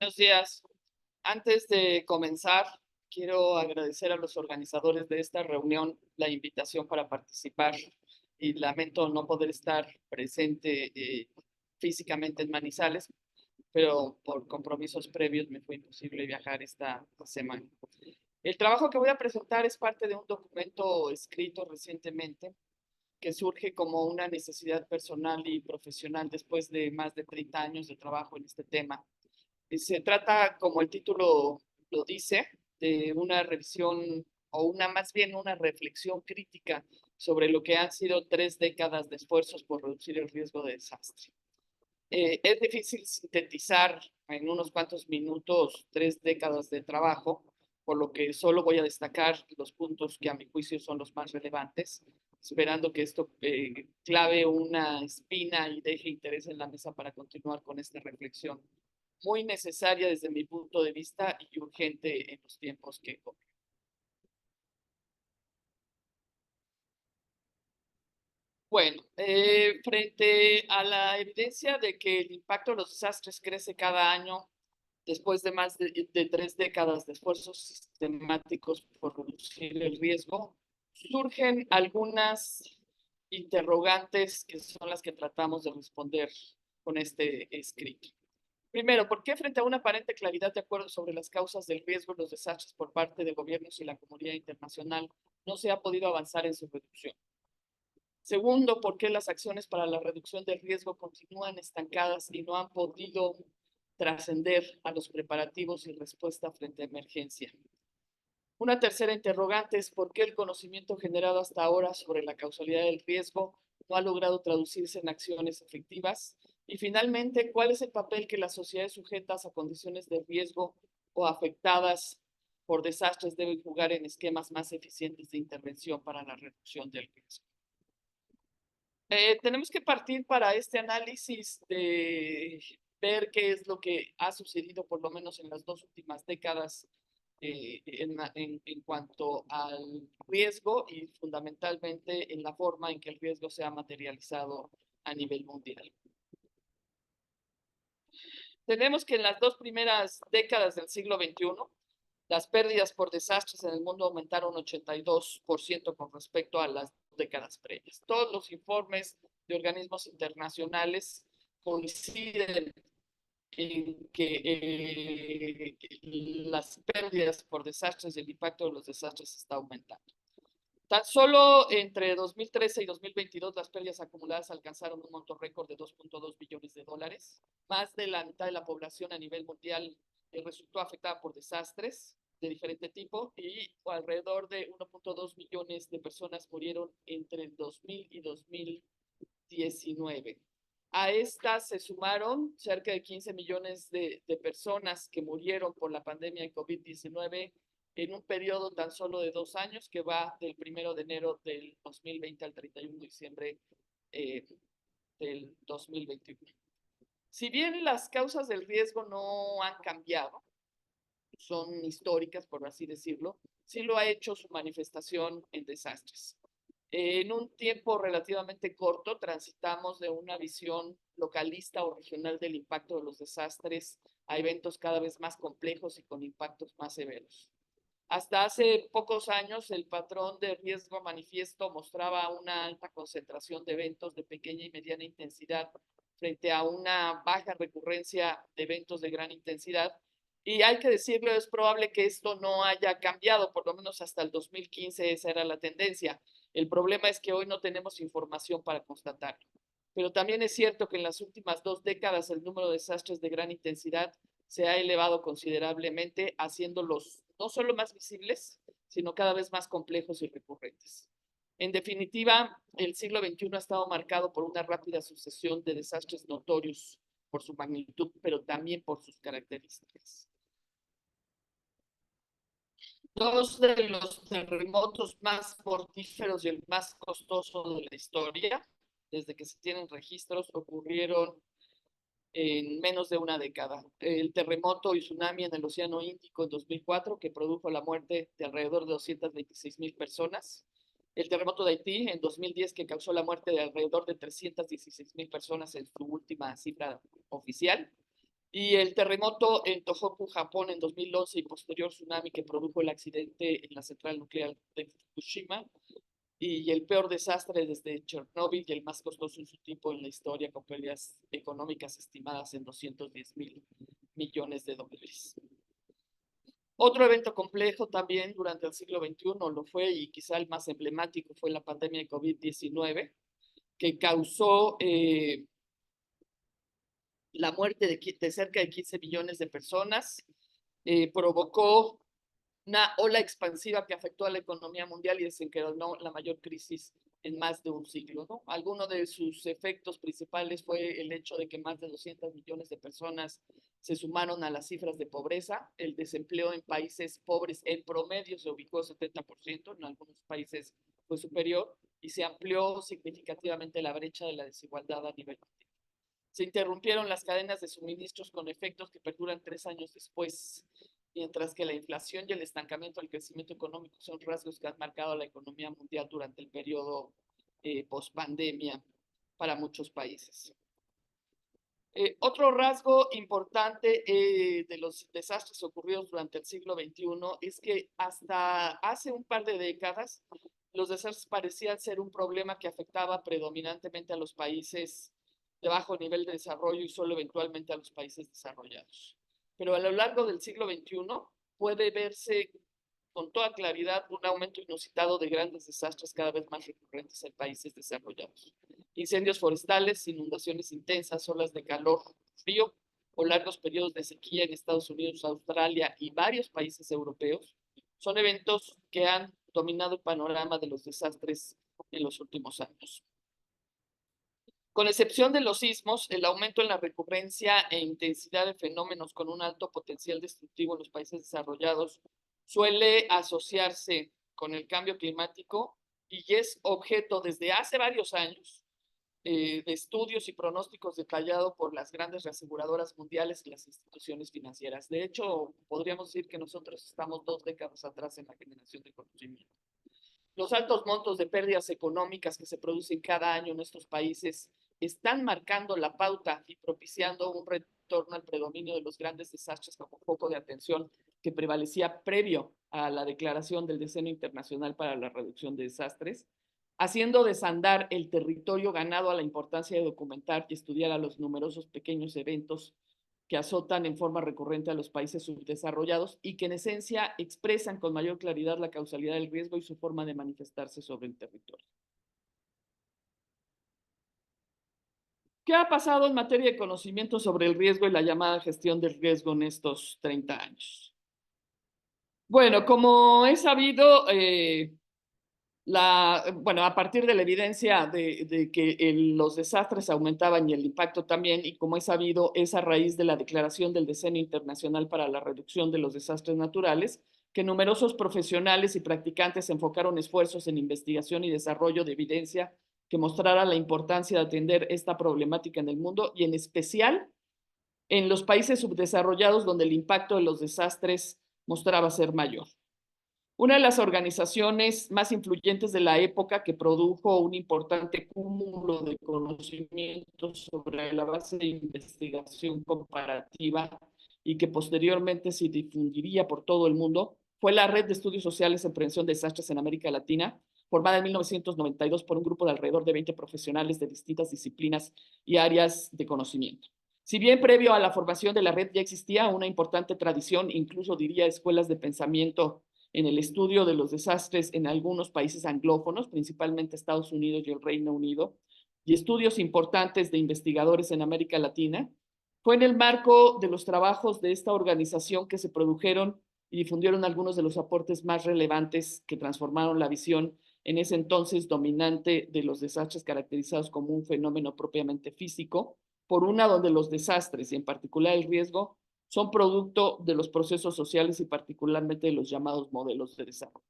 Buenos días. Antes de comenzar, quiero agradecer a los organizadores de esta reunión la invitación para participar y lamento no poder estar presente físicamente en Manizales, pero por compromisos previos me fue imposible viajar esta semana. El trabajo que voy a presentar es parte de un documento escrito recientemente que surge como una necesidad personal y profesional después de más de 30 años de trabajo en este tema. Se trata, como el título lo dice, de una revisión o más bien una reflexión crítica sobre lo que han sido 3 décadas de esfuerzos por reducir el riesgo de desastre. Es difícil sintetizar en unos cuantos minutos 3 décadas de trabajo, por lo que solo voy a destacar los puntos que a mi juicio son los más relevantes, esperando que esto clave una espina y deje interés en la mesa para continuar con esta reflexión muy necesaria desde mi punto de vista y urgente en los tiempos que corren. Bueno, frente a la evidencia de que el impacto de los desastres crece cada año, después de más de 3 décadas de esfuerzos sistemáticos por reducir el riesgo, surgen algunas interrogantes que son las que tratamos de responder con este escrito. Primero, ¿por qué frente a una aparente claridad de acuerdo sobre las causas del riesgo y los desastres por parte de gobiernos y la comunidad internacional no se ha podido avanzar en su reducción? Segundo, ¿por qué las acciones para la reducción del riesgo continúan estancadas y no han podido trascender a los preparativos y respuesta frente a emergencia? Una tercera interrogante es por qué el conocimiento generado hasta ahora sobre la causalidad del riesgo no ha logrado traducirse en acciones efectivas. Y finalmente, ¿cuál es el papel que las sociedades sujetas a condiciones de riesgo o afectadas por desastres deben jugar en esquemas más eficientes de intervención para la reducción del riesgo? Tenemos que partir para este análisis de ver qué es lo que ha sucedido, por lo menos en las 2 últimas décadas, en cuanto al riesgo y fundamentalmente en la forma en que el riesgo se ha materializado a nivel mundial. Tenemos que en las 2 primeras décadas del siglo XXI, las pérdidas por desastres en el mundo aumentaron 82% con respecto a las décadas previas. Todos los informes de organismos internacionales coinciden en que las pérdidas por desastres y el impacto de los desastres está aumentando. Tan solo entre 2013 y 2022 las pérdidas acumuladas alcanzaron un monto récord de 2.2 billones de dólares. Más de la mitad de la población a nivel mundial resultó afectada por desastres de diferente tipo y alrededor de 1.2 millones de personas murieron entre el 2000 y 2019. A estas se sumaron cerca de 15 millones de personas que murieron por la pandemia de COVID-19 en un periodo tan solo de 2 años que va del 1 de enero del 2020 al 31 de diciembre del 2021. Si bien las causas del riesgo no han cambiado, son históricas, por así decirlo, sí lo ha hecho su manifestación en desastres. En un tiempo relativamente corto transitamos de una visión localista o regional del impacto de los desastres a eventos cada vez más complejos y con impactos más severos. Hasta hace pocos años, el patrón de riesgo manifiesto mostraba una alta concentración de eventos de pequeña y mediana intensidad frente a una baja recurrencia de eventos de gran intensidad. Y hay que decirlo, es probable que esto no haya cambiado, por lo menos hasta el 2015 esa era la tendencia. El problema es que hoy no tenemos información para constatarlo. Pero también es cierto que en las últimas 2 décadas el número de desastres de gran intensidad se ha elevado considerablemente, haciéndolos no solo más visibles, sino cada vez más complejos y recurrentes. En definitiva, el siglo XXI ha estado marcado por una rápida sucesión de desastres notorios por su magnitud, pero también por sus características. Dos de los terremotos más mortíferos y el más costoso de la historia, desde que se tienen registros, ocurrieron en menos de una década. El terremoto y tsunami en el Océano Índico en 2004, que produjo la muerte de alrededor de 226,000 personas. El terremoto de Haití en 2010, que causó la muerte de alrededor de 316,000 personas en su última cifra oficial. Y el terremoto en Tohoku, Japón, en 2011 y posterior tsunami que produjo el accidente en la central nuclear de Fukushima, y el peor desastre desde Chernóbil y el más costoso en su tipo en la historia, con pérdidas económicas estimadas en 210.000 millones de dólares. Otro evento complejo también durante el siglo XXI lo fue, y quizá el más emblemático, fue la pandemia de COVID-19, que causó la muerte de cerca de 15 millones de personas, provocó una ola expansiva que afectó a la economía mundial y desencadenó la mayor crisis en más de un siglo, ¿no? Alguno de sus efectos principales fue el hecho de que más de 200 millones de personas se sumaron a las cifras de pobreza. El desempleo en países pobres en promedio se ubicó 70%, en algunos países fue superior, y se amplió significativamente la brecha de la desigualdad a nivel mundial. Se interrumpieron las cadenas de suministros con efectos que perduran 3 años después, mientras que la inflación y el estancamiento del crecimiento económico son rasgos que han marcado la economía mundial durante el periodo post-pandemia para muchos países. Otro rasgo importante de los desastres ocurridos durante el siglo XXI es que hasta hace un par de décadas los desastres parecían ser un problema que afectaba predominantemente a los países de bajo nivel de desarrollo y solo eventualmente a los países desarrollados. Pero a lo largo del siglo XXI puede verse con toda claridad un aumento inusitado de grandes desastres cada vez más recurrentes en países desarrollados. Incendios forestales, inundaciones intensas, olas de calor, frío o largos periodos de sequía en Estados Unidos, Australia y varios países europeos son eventos que han dominado el panorama de los desastres en los últimos años. Con excepción de los sismos, el aumento en la recurrencia e intensidad de fenómenos con un alto potencial destructivo en los países desarrollados suele asociarse con el cambio climático y es objeto desde hace varios años de estudios y pronósticos detallados por las grandes reaseguradoras mundiales y las instituciones financieras. De hecho, podríamos decir que nosotros estamos 2 décadas atrás en la generación de conocimiento. Los altos montos de pérdidas económicas que se producen cada año en estos países están marcando la pauta y propiciando un retorno al predominio de los grandes desastres como foco de atención que prevalecía previo a la declaración del Decenio Internacional para la Reducción de Desastres, haciendo desandar el territorio ganado a la importancia de documentar y estudiar a los numerosos pequeños eventos que azotan en forma recurrente a los países subdesarrollados y que en esencia expresan con mayor claridad la causalidad del riesgo y su forma de manifestarse sobre el territorio. ¿Qué ha pasado en materia de conocimiento sobre el riesgo y la llamada gestión del riesgo en estos 30 años? Bueno, como es sabido, a partir de la evidencia de que los desastres aumentaban y el impacto también, y como es sabido, es a raíz de la declaración del Decenio Internacional para la Reducción de los Desastres Naturales, que numerosos profesionales y practicantes enfocaron esfuerzos en investigación y desarrollo de evidencia que mostrara la importancia de atender esta problemática en el mundo y en especial en los países subdesarrollados donde el impacto de los desastres mostraba ser mayor. Una de las organizaciones más influyentes de la época que produjo un importante cúmulo de conocimientos sobre la base de investigación comparativa y que posteriormente se difundiría por todo el mundo fue la Red de Estudios Sociales en Prevención de Desastres en América Latina, formada en 1992 por un grupo de alrededor de 20 profesionales de distintas disciplinas y áreas de conocimiento. Si bien previo a la formación de la red ya existía una importante tradición, incluso diría escuelas de pensamiento en el estudio de los desastres en algunos países anglófonos, principalmente Estados Unidos y el Reino Unido, y estudios importantes de investigadores en América Latina, fue en el marco de los trabajos de esta organización que se produjeron y difundieron algunos de los aportes más relevantes que transformaron la visión en ese entonces dominante de los desastres caracterizados como un fenómeno propiamente físico, por una donde los desastres y en particular el riesgo son producto de los procesos sociales y particularmente de los llamados modelos de desarrollo.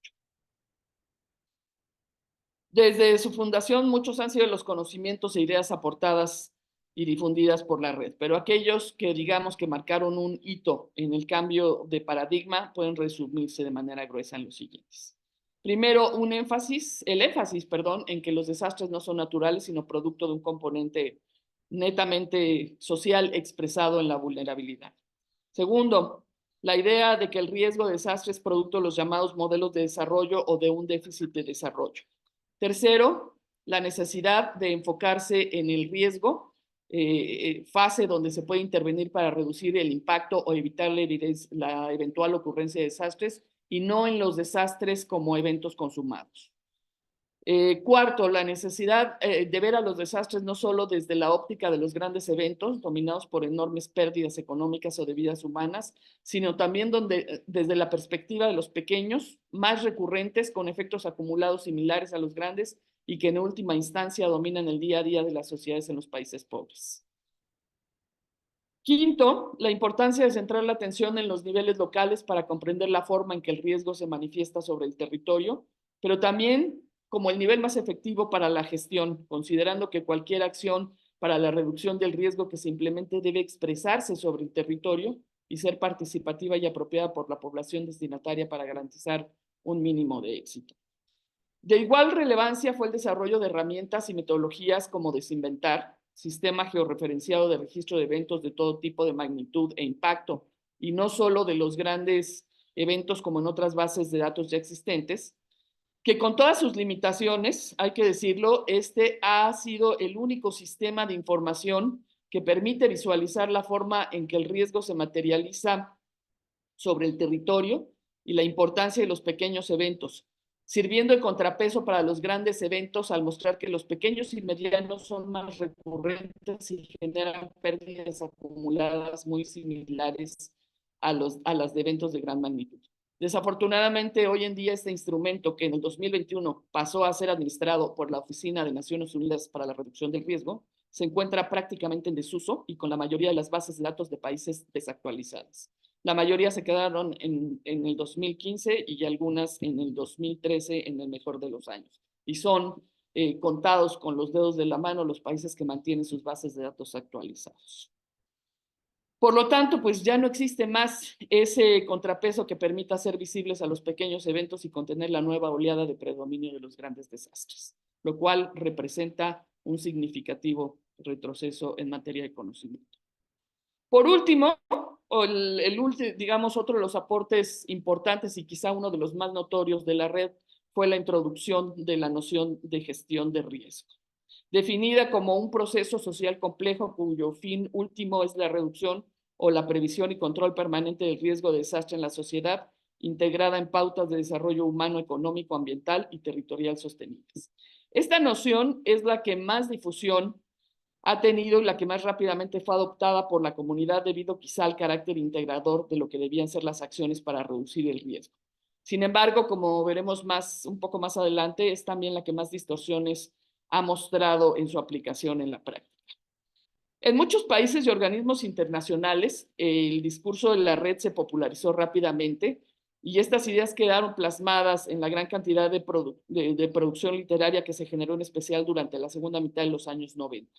Desde su fundación, muchos han sido los conocimientos e ideas aportadas y difundidas por la red, pero aquellos que digamos que marcaron un hito en el cambio de paradigma pueden resumirse de manera gruesa en los siguientes. Primero, el énfasis, en que los desastres no son naturales, sino producto de un componente netamente social expresado en la vulnerabilidad. Segundo, la idea de que el riesgo de desastre es producto de los llamados modelos de desarrollo o de un déficit de desarrollo. Tercero, la necesidad de enfocarse en el riesgo, fase donde se puede intervenir para reducir el impacto o evitar la eventual ocurrencia de desastres, y no en los desastres como eventos consumados. Cuarto, la necesidad de ver a los desastres no solo desde la óptica de los grandes eventos dominados por enormes pérdidas económicas o de vidas humanas, sino también desde la perspectiva de los pequeños, más recurrentes, con efectos acumulados similares a los grandes y que en última instancia dominan el día a día de las sociedades en los países pobres. Quinto, la importancia de centrar la atención en los niveles locales para comprender la forma en que el riesgo se manifiesta sobre el territorio, pero también como el nivel más efectivo para la gestión, considerando que cualquier acción para la reducción del riesgo que se implemente debe expresarse sobre el territorio y ser participativa y apropiada por la población destinataria para garantizar un mínimo de éxito. De igual relevancia fue el desarrollo de herramientas y metodologías como Desinventar, sistema georreferenciado de registro de eventos de todo tipo de magnitud e impacto, y no solo de los grandes eventos como en otras bases de datos ya existentes, que con todas sus limitaciones, hay que decirlo, este ha sido el único sistema de información que permite visualizar la forma en que el riesgo se materializa sobre el territorio y la importancia de los pequeños eventos, sirviendo de contrapeso para los grandes eventos al mostrar que los pequeños y medianos son más recurrentes y generan pérdidas acumuladas muy similares a las de eventos de gran magnitud. Desafortunadamente, hoy en día este instrumento, que en el 2021 pasó a ser administrado por la Oficina de Naciones Unidas para la Reducción del Riesgo, se encuentra prácticamente en desuso y con la mayoría de las bases de datos de países desactualizadas. La mayoría se quedaron en el 2015 y algunas en el 2013, en el mejor de los años. Y son contados con los dedos de la mano los países que mantienen sus bases de datos actualizados. Por lo tanto, pues ya no existe más ese contrapeso que permita hacer visibles a los pequeños eventos y contener la nueva oleada de predominio de los grandes desastres, lo cual representa un significativo retroceso en materia de conocimiento. Por último, digamos, otro de los aportes importantes y quizá uno de los más notorios de la red fue la introducción de la noción de gestión de riesgo, definida como un proceso social complejo cuyo fin último es la reducción o la previsión y control permanente del riesgo de desastre en la sociedad, integrada en pautas de desarrollo humano, económico, ambiental y territorial sostenibles. Esta noción es la que más difusión ha tenido y la que más rápidamente fue adoptada por la comunidad debido quizá al carácter integrador de lo que debían ser las acciones para reducir el riesgo. Sin embargo, como veremos un poco más adelante, es también la que más distorsiones ha mostrado en su aplicación en la práctica. En muchos países y organismos internacionales, el discurso de la red se popularizó rápidamente y estas ideas quedaron plasmadas en la gran cantidad de producción literaria que se generó en especial durante la segunda mitad de los años 90.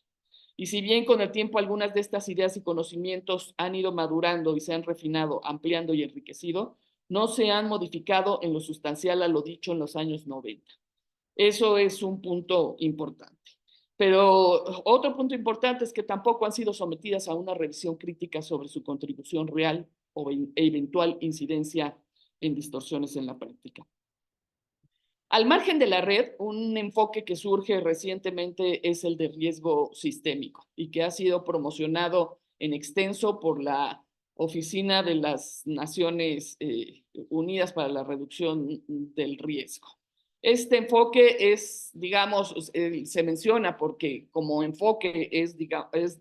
Y si bien con el tiempo algunas de estas ideas y conocimientos han ido madurando y se han refinado, ampliando y enriquecido, no se han modificado en lo sustancial a lo dicho en los años 90. Eso es un punto importante. Pero otro punto importante es que tampoco han sido sometidas a una revisión crítica sobre su contribución real o eventual incidencia en distorsiones en la práctica. Al margen de la red, un enfoque que surge recientemente es el de riesgo sistémico y que ha sido promocionado en extenso por la Oficina de las Naciones Unidas para la Reducción del Riesgo. Este enfoque es, digamos, se menciona porque como enfoque es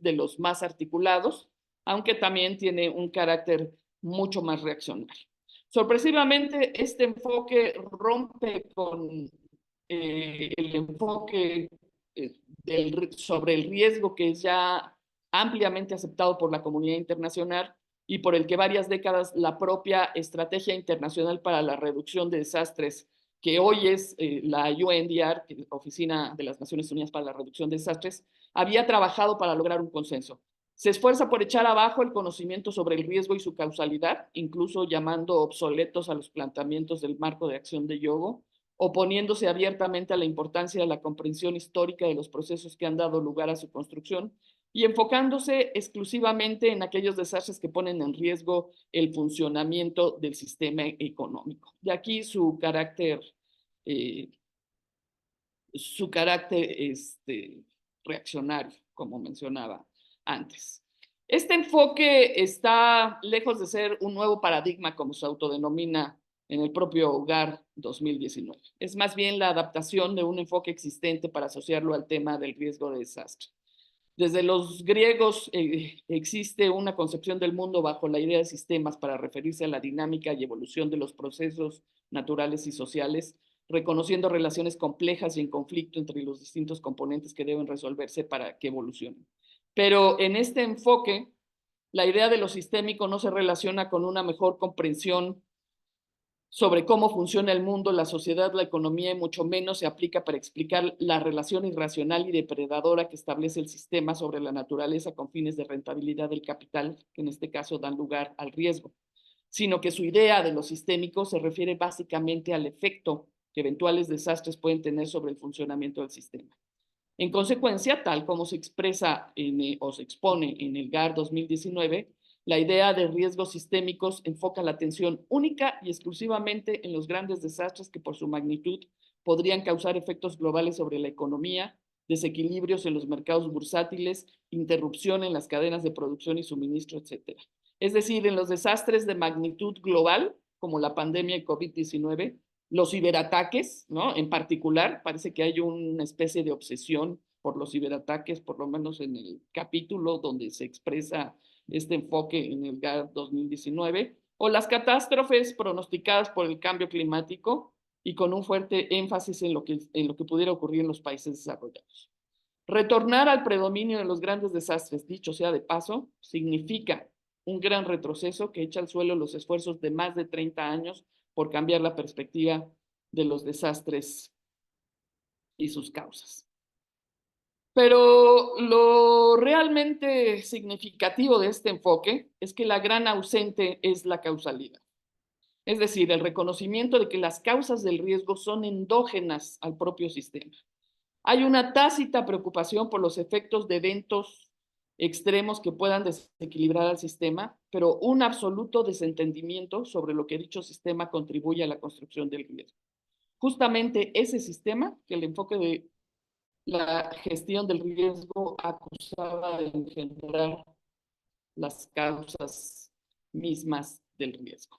de los más articulados, aunque también tiene un carácter mucho más reaccionario. Sorpresivamente, este enfoque rompe con el enfoque sobre el riesgo que es ya ampliamente aceptado por la comunidad internacional y por el que varias décadas la propia Estrategia Internacional para la Reducción de Desastres, que hoy es la UNDR, Oficina de las Naciones Unidas para la Reducción de Desastres, había trabajado para lograr un consenso. Se esfuerza por echar abajo el conocimiento sobre el riesgo y su causalidad, incluso llamando obsoletos a los planteamientos del marco de acción de Hyogo, oponiéndose abiertamente a la importancia de la comprensión histórica de los procesos que han dado lugar a su construcción y enfocándose exclusivamente en aquellos desastres que ponen en riesgo el funcionamiento del sistema económico. De aquí eh, su carácter reaccionario, como mencionaba antes. Este enfoque está lejos de ser un nuevo paradigma, como se autodenomina en el propio Hogar 2019. Es más bien la adaptación de un enfoque existente para asociarlo al tema del riesgo de desastre. Desde los griegos existe una concepción del mundo bajo la idea de sistemas para referirse a la dinámica y evolución de los procesos naturales y sociales, reconociendo relaciones complejas y en conflicto entre los distintos componentes que deben resolverse para que evolucionen. Pero en este enfoque, la idea de lo sistémico no se relaciona con una mejor comprensión sobre cómo funciona el mundo, la sociedad, la economía, y mucho menos se aplica para explicar la relación irracional y depredadora que establece el sistema sobre la naturaleza con fines de rentabilidad del capital, que en este caso dan lugar al riesgo, sino que su idea de lo sistémico se refiere básicamente al efecto que eventuales desastres pueden tener sobre el funcionamiento del sistema. En consecuencia, tal como se expresa o se expone en el GAR 2019, la idea de riesgos sistémicos enfoca la atención única y exclusivamente en los grandes desastres que por su magnitud podrían causar efectos globales sobre la economía, desequilibrios en los mercados bursátiles, interrupción en las cadenas de producción y suministro, etc. Es decir, en los desastres de magnitud global, como la pandemia de COVID-19, los ciberataques, ¿no? En particular, parece que hay una especie de obsesión por los ciberataques, por lo menos en el capítulo donde se expresa este enfoque en el GAR 2019, o las catástrofes pronosticadas por el cambio climático y con un fuerte énfasis en lo que pudiera ocurrir en los países desarrollados. Retornar al predominio de los grandes desastres, dicho sea de paso, significa un gran retroceso que echa al suelo los esfuerzos de más de 30 años por cambiar la perspectiva de los desastres y sus causas. Pero lo realmente significativo de este enfoque es que la gran ausente es la causalidad. Es decir, el reconocimiento de que las causas del riesgo son endógenas al propio sistema. Hay una tácita preocupación por los efectos de eventos extremos que puedan desequilibrar al sistema, pero un absoluto desentendimiento sobre lo que dicho sistema contribuye a la construcción del riesgo. Justamente ese sistema que el enfoque de la gestión del riesgo acusaba de engendrar las causas mismas del riesgo.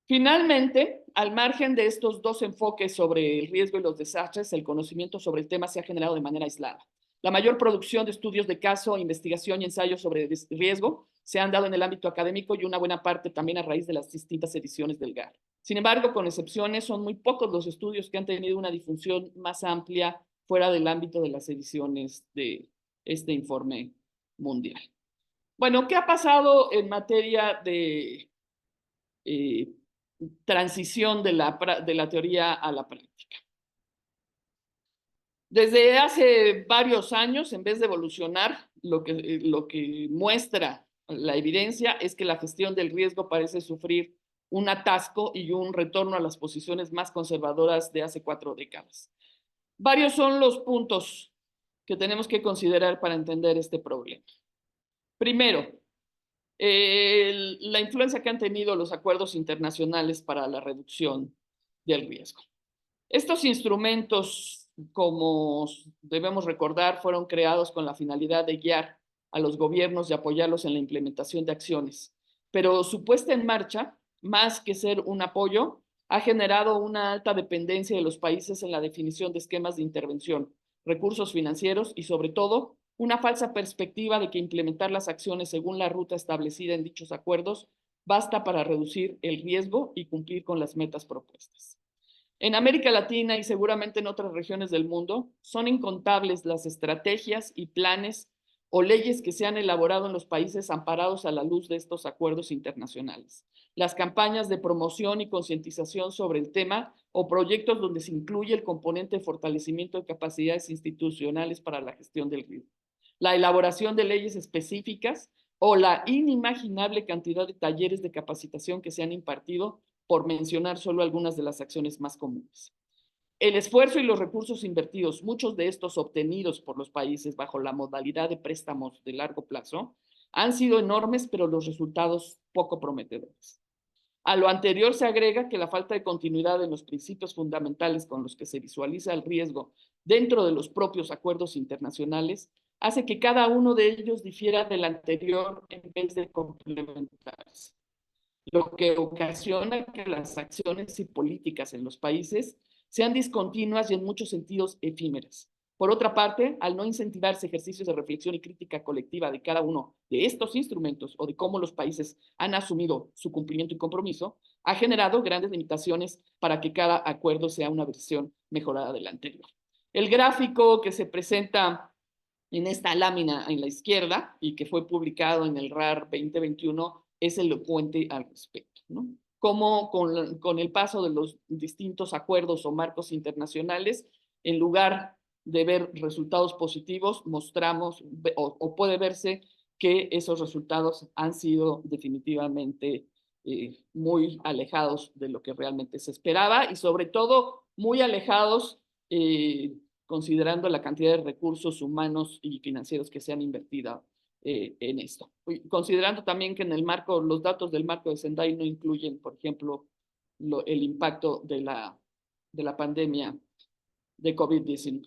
Finalmente, al margen de estos dos enfoques sobre el riesgo y los desastres, el conocimiento sobre el tema se ha generado de manera aislada. La mayor producción de estudios de caso, investigación y ensayos sobre riesgo se han dado en el ámbito académico y una buena parte también a raíz de las distintas ediciones del GAR. Sin embargo, con excepciones, son muy pocos los estudios que han tenido una difusión más amplia fuera del ámbito de las ediciones de este informe mundial. Bueno, ¿qué ha pasado en materia de transición de la teoría a la práctica? Desde hace varios años, en vez de evolucionar, lo que muestra la evidencia es que la gestión del riesgo parece sufrir un atasco y un retorno a las posiciones más conservadoras de hace 4 décadas. Varios son los puntos que tenemos que considerar para entender este problema. Primero, la influencia que han tenido los acuerdos internacionales para la reducción del riesgo. Estos instrumentos, como debemos recordar, fueron creados con la finalidad de guiar a los gobiernos y apoyarlos en la implementación de acciones, pero su puesta en marcha, más que ser un apoyo, ha generado una alta dependencia de los países en la definición de esquemas de intervención, recursos financieros y, sobre todo, una falsa perspectiva de que implementar las acciones según la ruta establecida en dichos acuerdos basta para reducir el riesgo y cumplir con las metas propuestas. En América Latina y seguramente en otras regiones del mundo, son incontables las estrategias y planes o leyes que se han elaborado en los países amparados a la luz de estos acuerdos internacionales. Las campañas de promoción y concientización sobre el tema o proyectos donde se incluye el componente de fortalecimiento de capacidades institucionales para la gestión del riesgo. La elaboración de leyes específicas o la inimaginable cantidad de talleres de capacitación que se han impartido, por mencionar solo algunas de las acciones más comunes. El esfuerzo y los recursos invertidos, muchos de estos obtenidos por los países bajo la modalidad de préstamos de largo plazo, han sido enormes, pero los resultados poco prometedores. A lo anterior se agrega que la falta de continuidad en los principios fundamentales con los que se visualiza el riesgo dentro de los propios acuerdos internacionales hace que cada uno de ellos difiera del anterior en vez de complementarse, lo que ocasiona que las acciones y políticas en los países sean discontinuas y en muchos sentidos efímeras. Por otra parte, al no incentivarse ejercicios de reflexión y crítica colectiva de cada uno de estos instrumentos o de cómo los países han asumido su cumplimiento y compromiso, ha generado grandes limitaciones para que cada acuerdo sea una versión mejorada del anterior. El gráfico que se presenta en esta lámina en la izquierda y que fue publicado en el RAR 2021 es elocuente al respecto, ¿no? Cómo con el paso de los distintos acuerdos o marcos internacionales, en lugar de ver resultados positivos, mostramos o puede verse que esos resultados han sido definitivamente muy alejados de lo que realmente se esperaba y sobre todo muy alejados considerando la cantidad de recursos humanos y financieros que se han invertido en esto. Considerando también que en el marco, los datos del marco de Sendai no incluyen, por ejemplo, el impacto de la pandemia de COVID-19.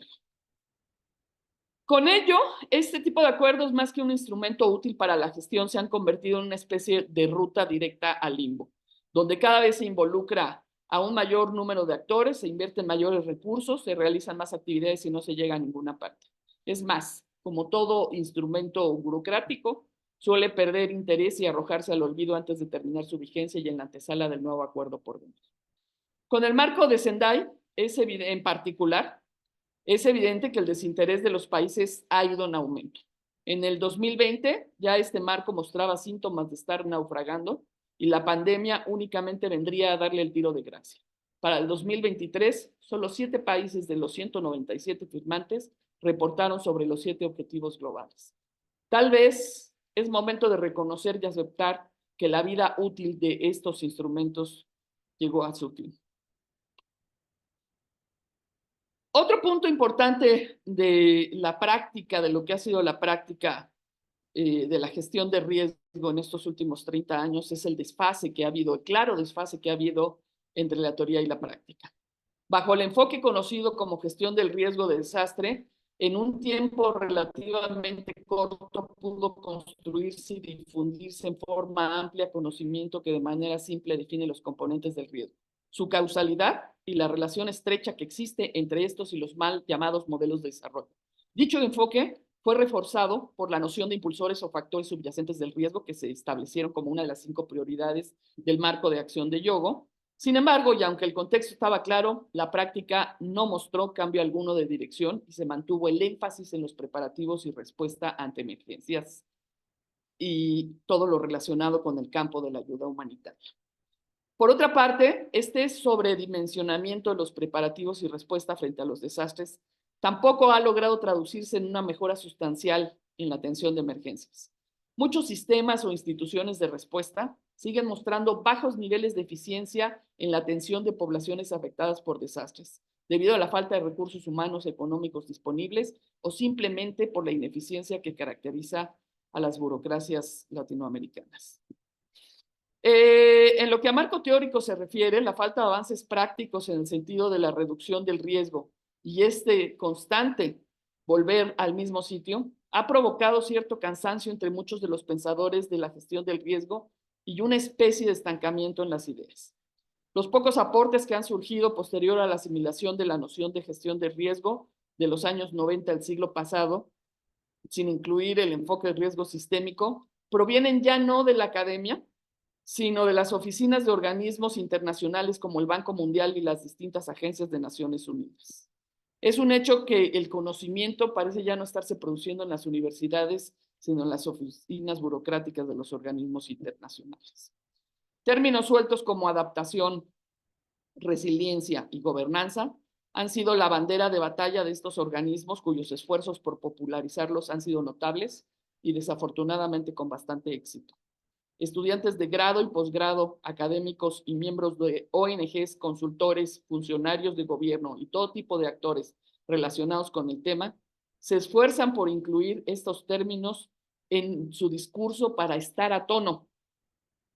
Con ello, este tipo de acuerdos, más que un instrumento útil para la gestión, se han convertido en una especie de ruta directa al limbo, donde cada vez se involucra a un mayor número de actores, se invierten mayores recursos, se realizan más actividades y no se llega a ninguna parte. Es más, como todo instrumento burocrático, suele perder interés y arrojarse al olvido antes de terminar su vigencia y en la antesala del nuevo acuerdo por venir. Con el marco de Sendai, en particular, es evidente que el desinterés de los países ha ido en aumento. En el 2020 ya este marco mostraba síntomas de estar naufragando y la pandemia únicamente vendría a darle el tiro de gracia. Para el 2023, solo 7 países de los 197 firmantes reportaron sobre los 7 objetivos globales. Tal vez es momento de reconocer y aceptar que la vida útil de estos instrumentos llegó a su fin. Otro punto importante de la práctica, de lo que ha sido la práctica de la gestión de riesgo en estos últimos 30 años es el desfase que ha habido, el claro desfase que ha habido entre la teoría y la práctica. Bajo el enfoque conocido como gestión del riesgo de desastre, en un tiempo relativamente corto pudo construirse y difundirse en forma amplia conocimiento que de manera simple define los componentes del riesgo, su causalidad y la relación estrecha que existe entre estos y los mal llamados modelos de desarrollo. Dicho enfoque fue reforzado por la noción de impulsores o factores subyacentes del riesgo que se establecieron como una de las 5 prioridades del marco de acción de Yogo. Sin embargo, y aunque el contexto estaba claro, la práctica no mostró cambio alguno de dirección y se mantuvo el énfasis en los preparativos y respuesta ante emergencias y todo lo relacionado con el campo de la ayuda humanitaria. Por otra parte, este sobredimensionamiento de los preparativos y respuesta frente a los desastres tampoco ha logrado traducirse en una mejora sustancial en la atención de emergencias. Muchos sistemas o instituciones de respuesta siguen mostrando bajos niveles de eficiencia en la atención de poblaciones afectadas por desastres, debido a la falta de recursos humanos económicos disponibles o simplemente por la ineficiencia que caracteriza a las burocracias latinoamericanas. En lo que a marco teórico se refiere, la falta de avances prácticos en el sentido de la reducción del riesgo y este constante volver al mismo sitio ha provocado cierto cansancio entre muchos de los pensadores de la gestión del riesgo y una especie de estancamiento en las ideas. Los pocos aportes que han surgido posterior a la asimilación de la noción de gestión de riesgo de los años 90 del siglo pasado, sin incluir el enfoque de riesgo sistémico, provienen ya no de la academia, sino de las oficinas de organismos internacionales como el Banco Mundial y las distintas agencias de Naciones Unidas. Es un hecho que el conocimiento parece ya no estarse produciendo en las universidades, sino en las oficinas burocráticas de los organismos internacionales. Términos sueltos como adaptación, resiliencia y gobernanza han sido la bandera de batalla de estos organismos cuyos esfuerzos por popularizarlos han sido notables y desafortunadamente con bastante éxito. estudiantes de grado y posgrado, académicos y miembros de ONGs, consultores, funcionarios de gobierno y todo tipo de actores relacionados con el tema, se esfuerzan por incluir estos términos en su discurso para estar a tono,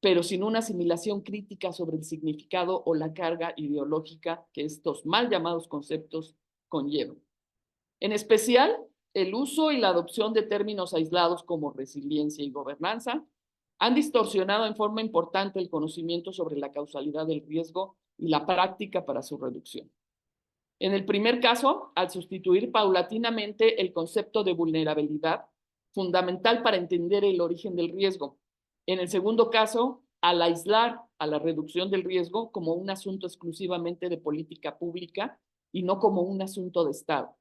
pero sin una asimilación crítica sobre el significado o la carga ideológica que estos mal llamados conceptos conllevan. En especial, el uso y la adopción de términos aislados como resiliencia y gobernanza han distorsionado en forma importante el conocimiento sobre la causalidad del riesgo y la práctica para su reducción. En el primer caso, al sustituir paulatinamente el concepto de vulnerabilidad, fundamental para entender el origen del riesgo. En el segundo caso, al aislar a la reducción del riesgo como un asunto exclusivamente de política pública y no como un asunto de Estado.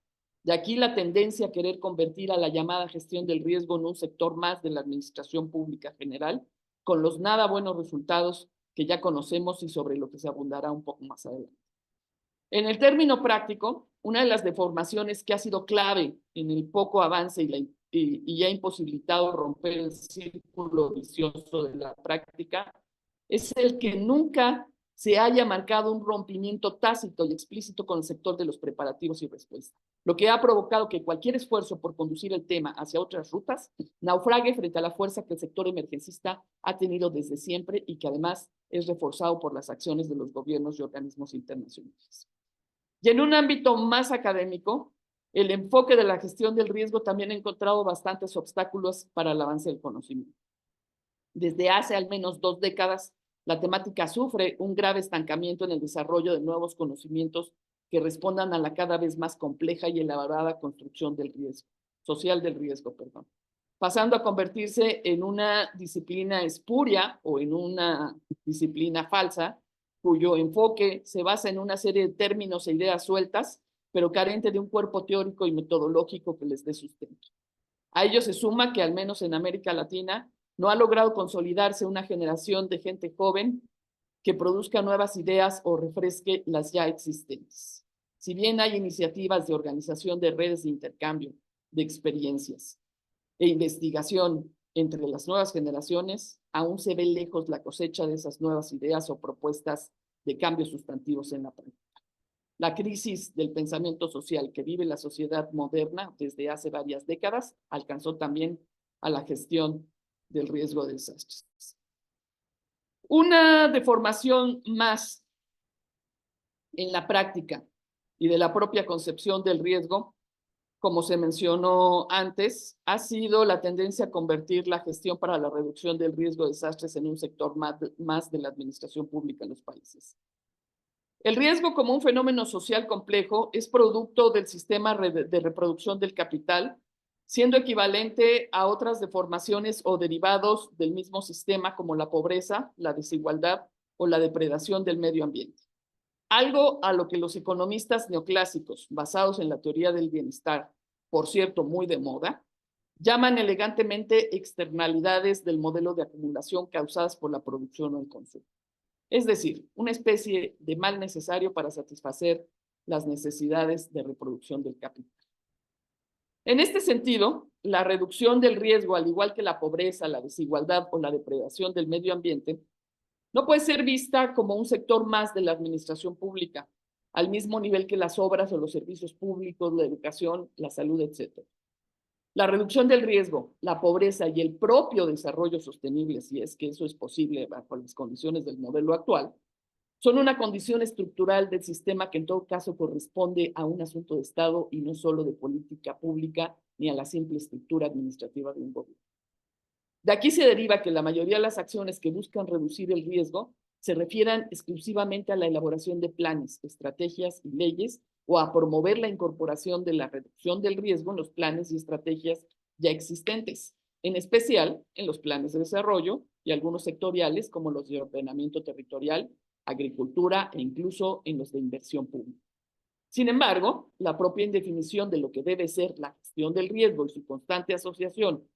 De aquí la tendencia a querer convertir a la llamada gestión del riesgo en un sector más de la administración pública general, con los nada buenos resultados que ya conocemos y sobre lo que se abundará un poco más adelante. En el término práctico, una de las deformaciones que ha sido clave en el poco avance y ha imposibilitado romper el círculo vicioso de la práctica es el que nunca se haya marcado un rompimiento tácito y explícito con el sector de los preparativos y respuesta, lo que ha provocado que cualquier esfuerzo por conducir el tema hacia otras rutas naufrague frente a la fuerza que el sector emergencista ha tenido desde siempre y que además es reforzado por las acciones de los gobiernos y organismos internacionales. Y en un ámbito más académico, el enfoque de la gestión del riesgo también ha encontrado bastantes obstáculos para el avance del conocimiento. Desde hace al menos 2 décadas, la temática sufre un grave estancamiento en el desarrollo de nuevos conocimientos que respondan a la cada vez más compleja y elaborada construcción del riesgo, social del riesgo, pasando a convertirse en una disciplina espuria o en una disciplina falsa, cuyo enfoque se basa en una serie de términos e ideas sueltas, pero carente de un cuerpo teórico y metodológico que les dé sustento. A ello se suma que, al menos en América Latina, no ha logrado consolidarse una generación de gente joven que produzca nuevas ideas o refresque las ya existentes. Si bien hay iniciativas de organización de redes de intercambio de experiencias e investigación entre las nuevas generaciones, aún se ve lejos la cosecha de esas nuevas ideas o propuestas de cambios sustantivos en la práctica. La crisis del pensamiento social que vive la sociedad moderna desde hace varias décadas alcanzó también a la gestión del riesgo de desastres. Una deformación más en la práctica y de la propia concepción del riesgo, como se mencionó antes, ha sido la tendencia a convertir la gestión para la reducción del riesgo de desastres en un sector más de la administración pública en los países. El riesgo como un fenómeno social complejo es producto del sistema de reproducción del capital, siendo equivalente a otras deformaciones o derivados del mismo sistema como la pobreza, la desigualdad o la depredación del medio ambiente. Algo a lo que los economistas neoclásicos, basados en la teoría del bienestar, por cierto, muy de moda, llaman elegantemente externalidades del modelo de acumulación causadas por la producción o el consumo. Es decir, una especie de mal necesario para satisfacer las necesidades de reproducción del capital. En este sentido, la reducción del riesgo, al igual que la pobreza, la desigualdad o la depredación del medio ambiente, no puede ser vista como un sector más de la administración pública, al mismo nivel que las obras o los servicios públicos, la educación, la salud, etc. La reducción del riesgo, la pobreza y el propio desarrollo sostenible, si es que eso es posible bajo las condiciones del modelo actual, son una condición estructural del sistema que en todo caso corresponde a un asunto de Estado y no solo de política pública ni a la simple estructura administrativa de un gobierno. De aquí se deriva que la mayoría de las acciones que buscan reducir el riesgo se refieran exclusivamente a la elaboración de planes, estrategias y leyes o a promover la incorporación de la reducción del riesgo en los planes y estrategias ya existentes, en especial en los planes de desarrollo y algunos sectoriales como los de ordenamiento territorial, agricultura e incluso en los de inversión pública. Sin embargo, la propia indefinición de lo que debe ser la gestión del riesgo y su constante asociación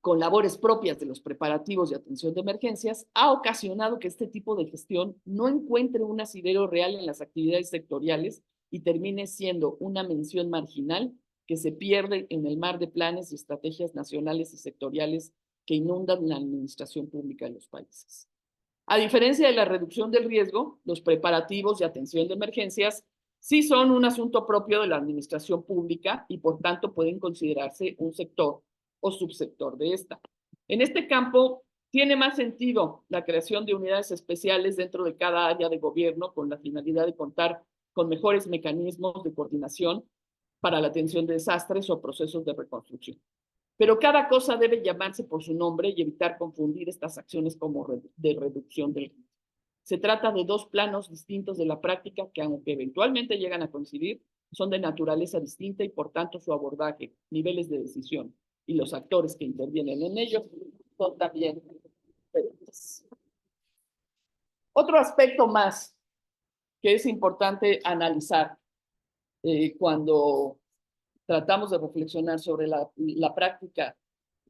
con labores propias de los preparativos de atención de emergencias, ha ocasionado que este tipo de gestión no encuentre un asidero real en las actividades sectoriales y termine siendo una mención marginal que se pierde en el mar de planes y estrategias nacionales y sectoriales que inundan la administración pública de los países. A diferencia de la reducción del riesgo, los preparativos y atención de emergencias sí son un asunto propio de la administración pública y por tanto pueden considerarse un sector o subsector de esta. En este campo tiene más sentido la creación de unidades especiales dentro de cada área de gobierno con la finalidad de contar con mejores mecanismos de coordinación para la atención de desastres o procesos de reconstrucción. Pero cada cosa debe llamarse por su nombre y evitar confundir estas acciones como de reducción del riesgo. Se trata de dos planos distintos de la práctica que, aunque eventualmente llegan a coincidir, son de naturaleza distinta y por tanto su abordaje, niveles de decisión y los actores que intervienen en ellos son también diferentes. Otro aspecto más que es importante analizar cuando tratamos de reflexionar sobre la práctica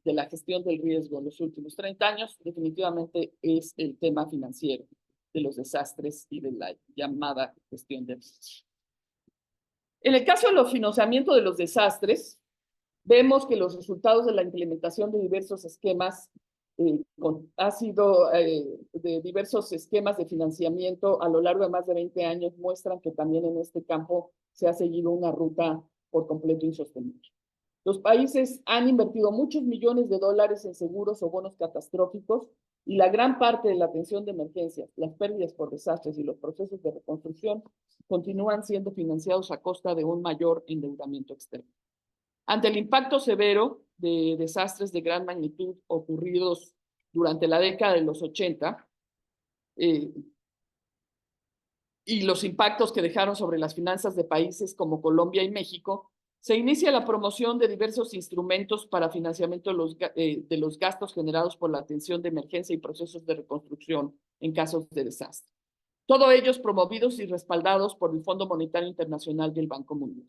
de la gestión del riesgo en los últimos 30 años, definitivamente es el tema financiero de los desastres y de la llamada gestión de riesgo. En el caso de los financiamientos de los desastres, vemos que los resultados de la implementación de diversos esquemas de diversos esquemas de financiamiento a lo largo de más de 20 años muestran que también en este campo se ha seguido una ruta por completo insostenible. Los países han invertido muchos millones de dólares en seguros o bonos catastróficos y la gran parte de la atención de emergencias, las pérdidas por desastres y los procesos de reconstrucción continúan siendo financiados a costa de un mayor endeudamiento externo. Ante el impacto severo de desastres de gran magnitud ocurridos durante la década de los 80 y los impactos que dejaron sobre las finanzas de países como Colombia y México, se inicia la promoción de diversos instrumentos para financiamiento de los gastos generados por la atención de emergencia y procesos de reconstrucción en casos de desastre. Todos ellos promovidos y respaldados por el Fondo Monetario Internacional y el Banco Mundial.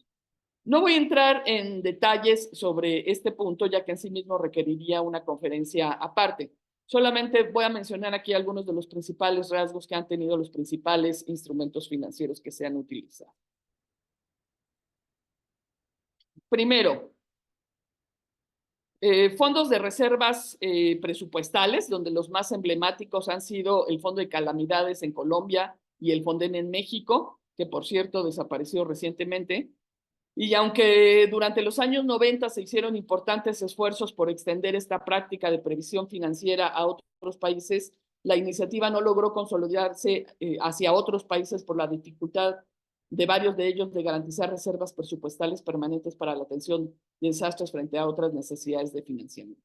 No voy a entrar en detalles sobre este punto, ya que en sí mismo requeriría una conferencia aparte. Solamente voy a mencionar aquí algunos de los principales rasgos que han tenido los principales instrumentos financieros que se han utilizado. Primero, fondos de reservas presupuestales, donde los más emblemáticos han sido el Fondo de Calamidades en Colombia y el Fonden en México, que por cierto desapareció recientemente. Y aunque durante los años 90 se hicieron importantes esfuerzos por extender esta práctica de previsión financiera a otros países, la iniciativa no logró consolidarse hacia otros países por la dificultad de varios de ellos de garantizar reservas presupuestales permanentes para la atención de desastres frente a otras necesidades de financiamiento.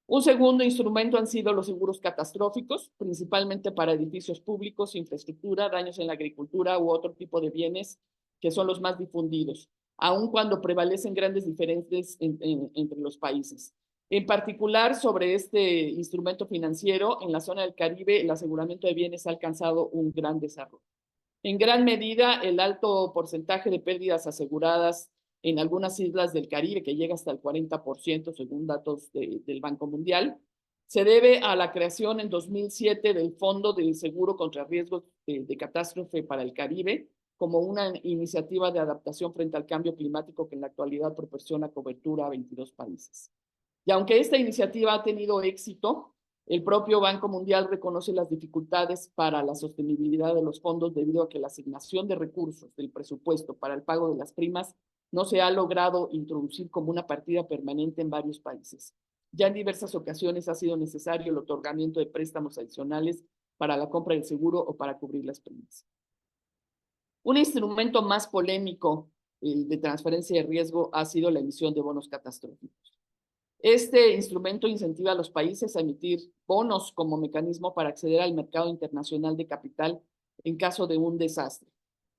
Un segundo instrumento han sido los seguros catastróficos, principalmente para edificios públicos, infraestructura, daños en la agricultura u otro tipo de bienes que son los más difundidos, aun cuando prevalecen grandes diferencias entre los países. En particular, sobre este instrumento financiero, en la zona del Caribe, el aseguramiento de bienes ha alcanzado un gran desarrollo. En gran medida, el alto porcentaje de pérdidas aseguradas en algunas islas del Caribe, que llega hasta el 40% según datos del Banco Mundial, se debe a la creación en 2007 del Fondo de Seguro contra Riesgos de Catástrofe para el Caribe, como una iniciativa de adaptación frente al cambio climático que en la actualidad proporciona cobertura a 22 países. Y aunque esta iniciativa ha tenido éxito, el propio Banco Mundial reconoce las dificultades para la sostenibilidad de los fondos debido a que la asignación de recursos del presupuesto para el pago de las primas no se ha logrado introducir como una partida permanente en varios países. Ya en diversas ocasiones ha sido necesario el otorgamiento de préstamos adicionales para la compra del seguro o para cubrir las primas. Un instrumento más polémico de transferencia de riesgo ha sido la emisión de bonos catastróficos. Este instrumento incentiva a los países a emitir bonos como mecanismo para acceder al mercado internacional de capital en caso de un desastre.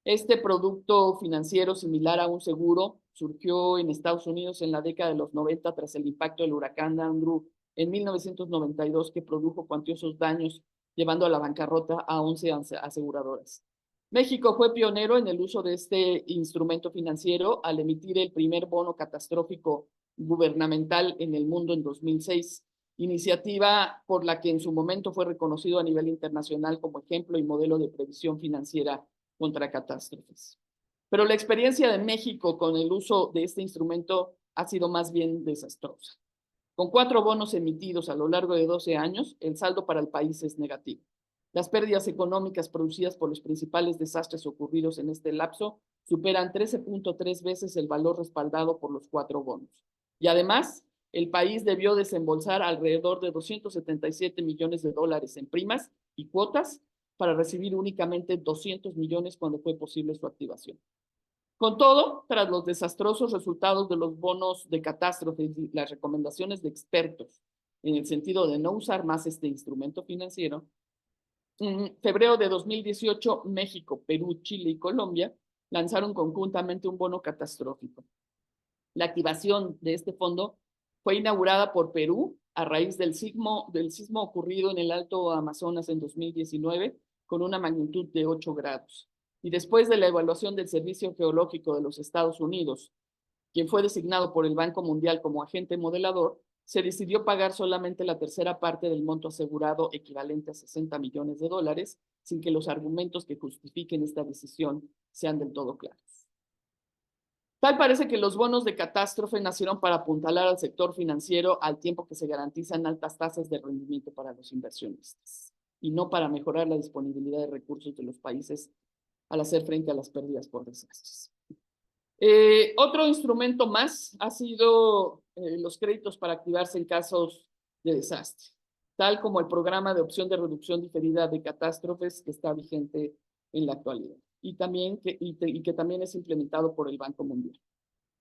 Este producto financiero similar a un seguro surgió en Estados Unidos en la década de los 90 tras el impacto del huracán Andrew en 1992 que produjo cuantiosos daños llevando a la bancarrota a 11 aseguradoras. México fue pionero en el uso de este instrumento financiero al emitir el primer bono catastrófico gubernamental en el mundo en 2006, iniciativa por la que en su momento fue reconocido a nivel internacional como ejemplo y modelo de previsión financiera contra catástrofes. Pero la experiencia de México con el uso de este instrumento ha sido más bien desastrosa. Con 4 bonos emitidos a lo largo de 12 años, el saldo para el país es negativo. Las pérdidas económicas producidas por los principales desastres ocurridos en este lapso superan 13.3 veces el valor respaldado por los 4 bonos. Y además, el país debió desembolsar alrededor de 277 millones de dólares en primas y cuotas para recibir únicamente 200 millones cuando fue posible su activación. Con todo, tras los desastrosos resultados de los bonos de catástrofe y las recomendaciones de expertos en el sentido de no usar más este instrumento financiero, en febrero de 2018, México, Perú, Chile y Colombia lanzaron conjuntamente un bono catastrófico. La activación de este fondo fue inaugurada por Perú a raíz del sismo ocurrido en el Alto Amazonas en 2019 con una magnitud de 8 grados. Y después de la evaluación del Servicio Geológico de los Estados Unidos, quien fue designado por el Banco Mundial como agente modelador, se decidió pagar solamente la tercera parte del monto asegurado, equivalente a 60 millones de dólares, sin que los argumentos que justifiquen esta decisión sean del todo claros. Tal parece que los bonos de catástrofe nacieron para apuntalar al sector financiero al tiempo que se garantizan altas tasas de rendimiento para los inversionistas, y no para mejorar la disponibilidad de recursos de los países al hacer frente a las pérdidas por desastres. Otro instrumento más ha sido los créditos para activarse en casos de desastre, tal como el programa de opción de reducción diferida de catástrofes que está vigente en la actualidad y que también es implementado por el Banco Mundial.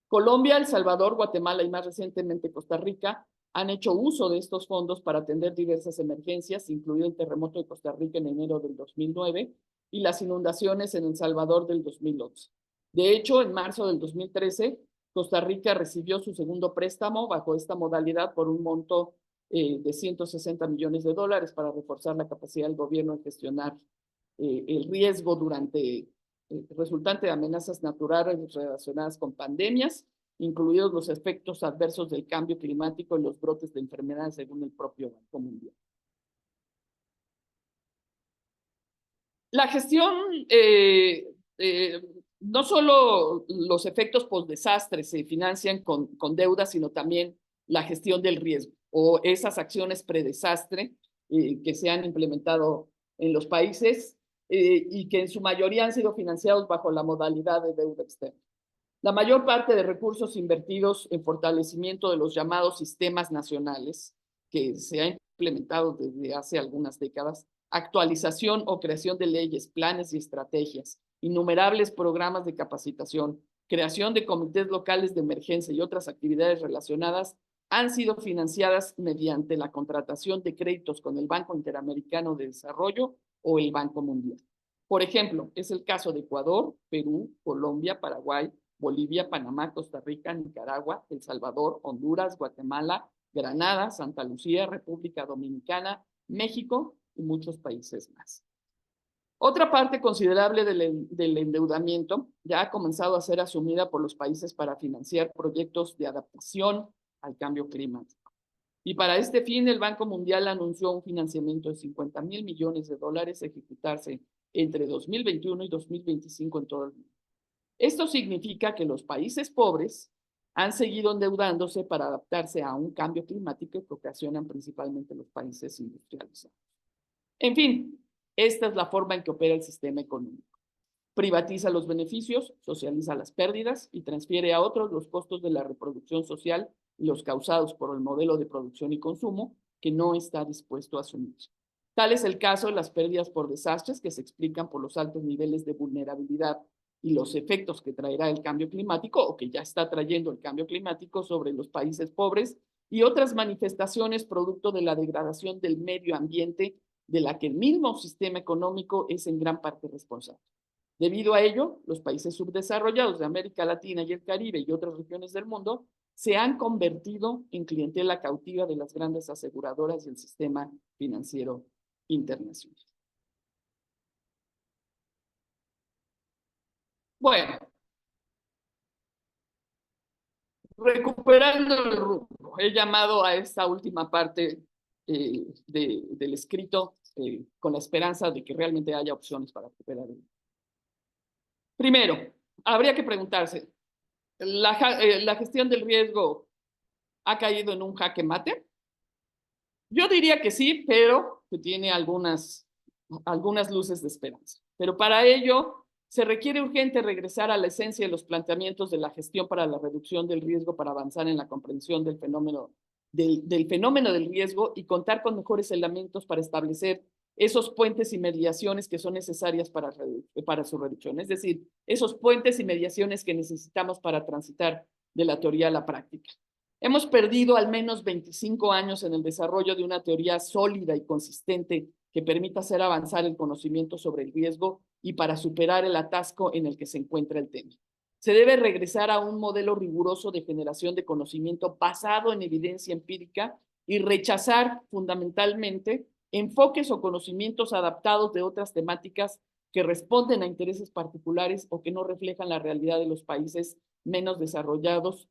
Colombia, El Salvador, Guatemala y más recientemente Costa Rica han hecho uso de estos fondos para atender diversas emergencias, incluido el terremoto de Costa Rica en enero del 2009 y las inundaciones en El Salvador del 2011. De hecho, en marzo del 2013, Costa Rica recibió su segundo préstamo bajo esta modalidad por un monto de 160 millones de dólares para reforzar la capacidad del gobierno en gestionar el riesgo resultante de amenazas naturales relacionadas con pandemias, incluidos los efectos adversos del cambio climático y los brotes de enfermedades, según el propio Banco Mundial. La gestión, no solo los efectos post-desastre se financian con deuda, sino también la gestión del riesgo o esas acciones predesastre que se han implementado en los países y que en su mayoría han sido financiados bajo la modalidad de deuda externa. La mayor parte de recursos invertidos en fortalecimiento de los llamados sistemas nacionales, que se ha implementado desde hace algunas décadas, actualización o creación de leyes, planes y estrategias, innumerables programas de capacitación, creación de comités locales de emergencia y otras actividades relacionadas, han sido financiadas mediante la contratación de créditos con el Banco Interamericano de Desarrollo o el Banco Mundial. Por ejemplo, es el caso de Ecuador, Perú, Colombia, Paraguay, Bolivia, Panamá, Costa Rica, Nicaragua, El Salvador, Honduras, Guatemala, Granada, Santa Lucía, República Dominicana, México y muchos países más. Otra parte considerable del endeudamiento ya ha comenzado a ser asumida por los países para financiar proyectos de adaptación al cambio climático. Y para este fin, el Banco Mundial anunció un financiamiento de 50,000 millones de dólares a ejecutarse entre 2021 y 2025 en todo el mundo. Esto significa que los países pobres han seguido endeudándose para adaptarse a un cambio climático que ocasionan principalmente los países industrializados. En fin, esta es la forma en que opera el sistema económico. Privatiza los beneficios, socializa las pérdidas y transfiere a otros los costos de la reproducción social y los causados por el modelo de producción y consumo que no está dispuesto a asumir. Tal es el caso de las pérdidas por desastres que se explican por los altos niveles de vulnerabilidad y los efectos que traerá el cambio climático o que ya está trayendo el cambio climático sobre los países pobres y otras manifestaciones producto de la degradación del medio ambiente de la que el mismo sistema económico es en gran parte responsable. Debido a ello, los países subdesarrollados de América Latina y el Caribe y otras regiones del mundo se han convertido en clientela cautiva de las grandes aseguradoras del sistema financiero internacional. Bueno, recuperando el rumbo, he llamado a esta última parte del escrito con la esperanza de que realmente haya opciones para recuperar el rumbo. Primero, habría que preguntarse, ¿la gestión del riesgo ha caído en un jaque mate? Yo diría que sí, pero que tiene algunas luces de esperanza. Pero para ello se requiere urgente regresar a la esencia de los planteamientos de la gestión para la reducción del riesgo para avanzar en la comprensión del fenómeno del riesgo y contar con mejores elementos para establecer esos puentes y mediaciones que son necesarias para su reducción. Es decir, esos puentes y mediaciones que necesitamos para transitar de la teoría a la práctica. Hemos perdido al menos 25 años en el desarrollo de una teoría sólida y consistente que permita hacer avanzar el conocimiento sobre el riesgo y para superar el atasco en el que se encuentra el tema. Se debe regresar a un modelo riguroso de generación de conocimiento basado en evidencia empírica y rechazar fundamentalmente enfoques o conocimientos adaptados de otras temáticas que responden a intereses particulares o que no reflejan la realidad de los países menos desarrollados,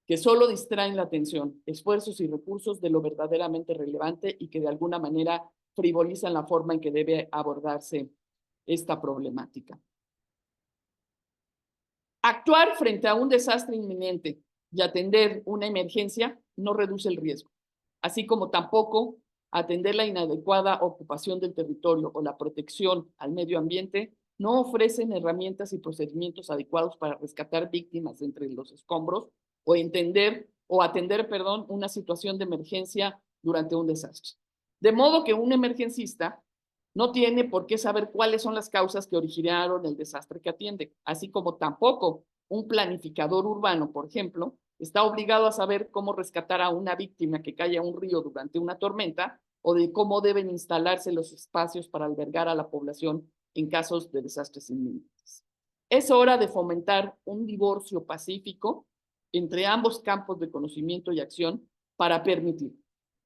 que solo distraen la atención, esfuerzos y recursos de lo verdaderamente relevante y que de alguna manera frivolizan la forma en que debe abordarse esta problemática. Actuar frente a un desastre inminente y atender una emergencia no reduce el riesgo, así como tampoco atender la inadecuada ocupación del territorio o la protección al medio ambiente no ofrecen herramientas y procedimientos adecuados para rescatar víctimas entre los escombros o atender una situación de emergencia durante un desastre. De modo que un emergencista no tiene por qué saber cuáles son las causas que originaron el desastre que atiende, así como tampoco un planificador urbano, por ejemplo, está obligado a saber cómo rescatar a una víctima que cae a un río durante una tormenta o de cómo deben instalarse los espacios para albergar a la población en casos de desastres inminentes. Es hora de fomentar un divorcio pacífico entre ambos campos de conocimiento y acción para permitir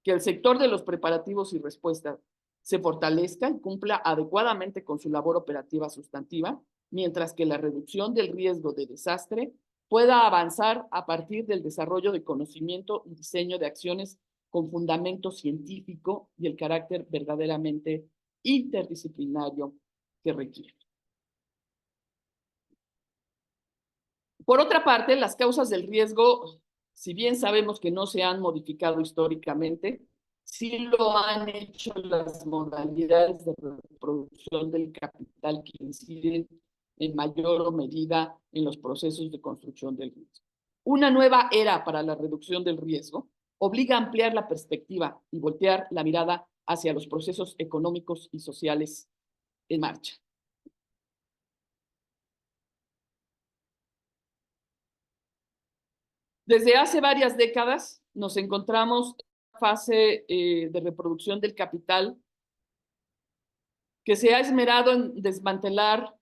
que el sector de los preparativos y respuestas se fortalezca y cumpla adecuadamente con su labor operativa sustantiva, mientras que la reducción del riesgo de desastre pueda avanzar a partir del desarrollo de conocimiento y diseño de acciones con fundamento científico y el carácter verdaderamente interdisciplinario que requiere. Por otra parte, las causas del riesgo, si bien sabemos que no se han modificado históricamente, sí lo han hecho las modalidades de reproducción del capital que inciden en mayor o medida en los procesos de construcción del riesgo. Una nueva era para la reducción del riesgo obliga a ampliar la perspectiva y voltear la mirada hacia los procesos económicos y sociales en marcha. Desde hace varias décadas nos encontramos en una fase de reproducción del capital que se ha esmerado en desmantelar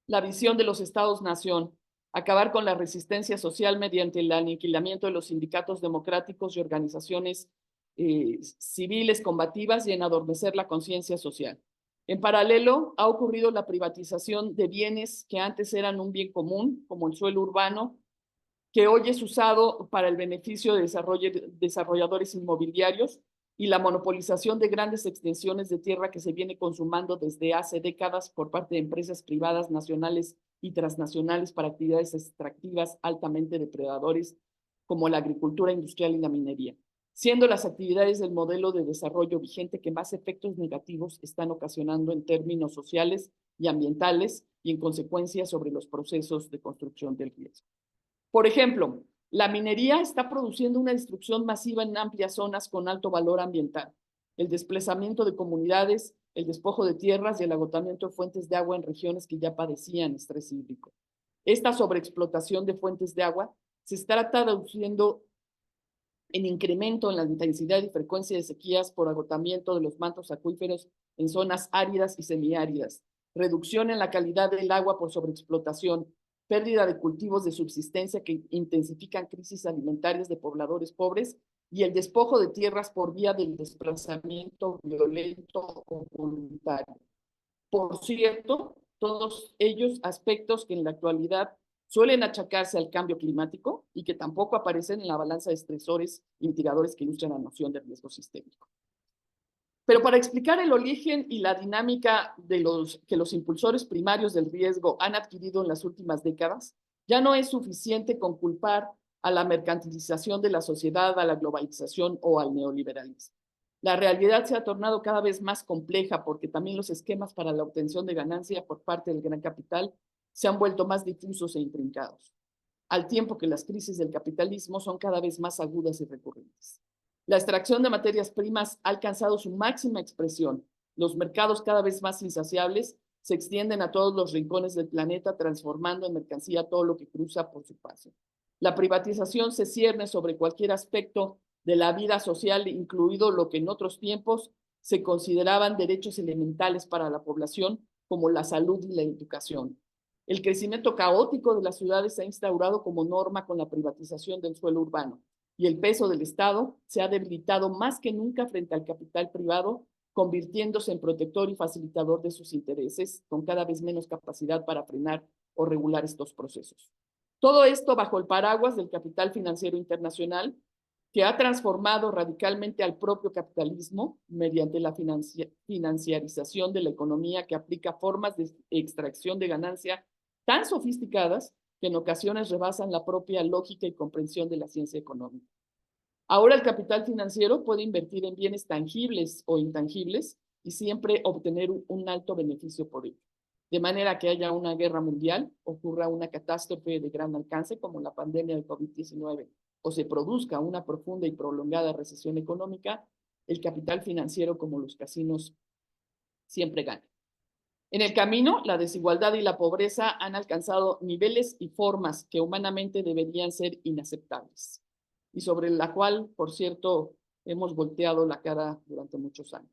la visión de los estados-nación, acabar con la resistencia social mediante el aniquilamiento de los sindicatos democráticos y organizaciones civiles combativas y en adormecer la conciencia social. En paralelo, ha ocurrido la privatización de bienes que antes eran un bien común, como el suelo urbano, que hoy es usado para el beneficio de desarrolladores inmobiliarios, y la monopolización de grandes extensiones de tierra que se viene consumando desde hace décadas por parte de empresas privadas nacionales y transnacionales para actividades extractivas altamente depredadores como la agricultura industrial y la minería, siendo las actividades del modelo de desarrollo vigente que más efectos negativos están ocasionando en términos sociales y ambientales y en consecuencia sobre los procesos de construcción del riesgo. Por ejemplo, la minería está produciendo una destrucción masiva en amplias zonas con alto valor ambiental, el desplazamiento de comunidades, el despojo de tierras y el agotamiento de fuentes de agua en regiones que ya padecían estrés hídrico. Esta sobreexplotación de fuentes de agua se está traduciendo en incremento en la intensidad y frecuencia de sequías por agotamiento de los mantos acuíferos en zonas áridas y semiáridas, reducción en la calidad del agua por sobreexplotación, pérdida de cultivos de subsistencia que intensifican crisis alimentarias de pobladores pobres y el despojo de tierras por vía del desplazamiento violento o voluntario. Por cierto, todos ellos aspectos que en la actualidad suelen achacarse al cambio climático y que tampoco aparecen en la balanza de estresores y mitigadores que ilustran la noción de riesgo sistémico. Pero para explicar el origen y la dinámica que los impulsores primarios del riesgo han adquirido en las últimas décadas, ya no es suficiente con culpar a la mercantilización de la sociedad, a la globalización o al neoliberalismo. La realidad se ha tornado cada vez más compleja porque también los esquemas para la obtención de ganancia por parte del gran capital se han vuelto más difusos e intrincados, al tiempo que las crisis del capitalismo son cada vez más agudas y recurrentes. La extracción de materias primas ha alcanzado su máxima expresión. Los mercados cada vez más insaciables se extienden a todos los rincones del planeta, transformando en mercancía todo lo que cruza por su paso. La privatización se cierne sobre cualquier aspecto de la vida social, incluido lo que en otros tiempos se consideraban derechos elementales para la población, como la salud y la educación. El crecimiento caótico de las ciudades se ha instaurado como norma con la privatización del suelo urbano, y el peso del Estado se ha debilitado más que nunca frente al capital privado, convirtiéndose en protector y facilitador de sus intereses, con cada vez menos capacidad para frenar o regular estos procesos. Todo esto bajo el paraguas del capital financiero internacional, que ha transformado radicalmente al propio capitalismo mediante la financiarización de la economía, que aplica formas de extracción de ganancia tan sofisticadas que en ocasiones rebasan la propia lógica y comprensión de la ciencia económica. Ahora el capital financiero puede invertir en bienes tangibles o intangibles y siempre obtener un alto beneficio por ello. De manera que haya una guerra mundial, ocurra una catástrofe de gran alcance como la pandemia del COVID-19, o se produzca una profunda y prolongada recesión económica, el capital financiero, como los casinos, siempre gana. En el camino, la desigualdad y la pobreza han alcanzado niveles y formas que humanamente deberían ser inaceptables, y sobre la cual, por cierto, hemos volteado la cara durante muchos años.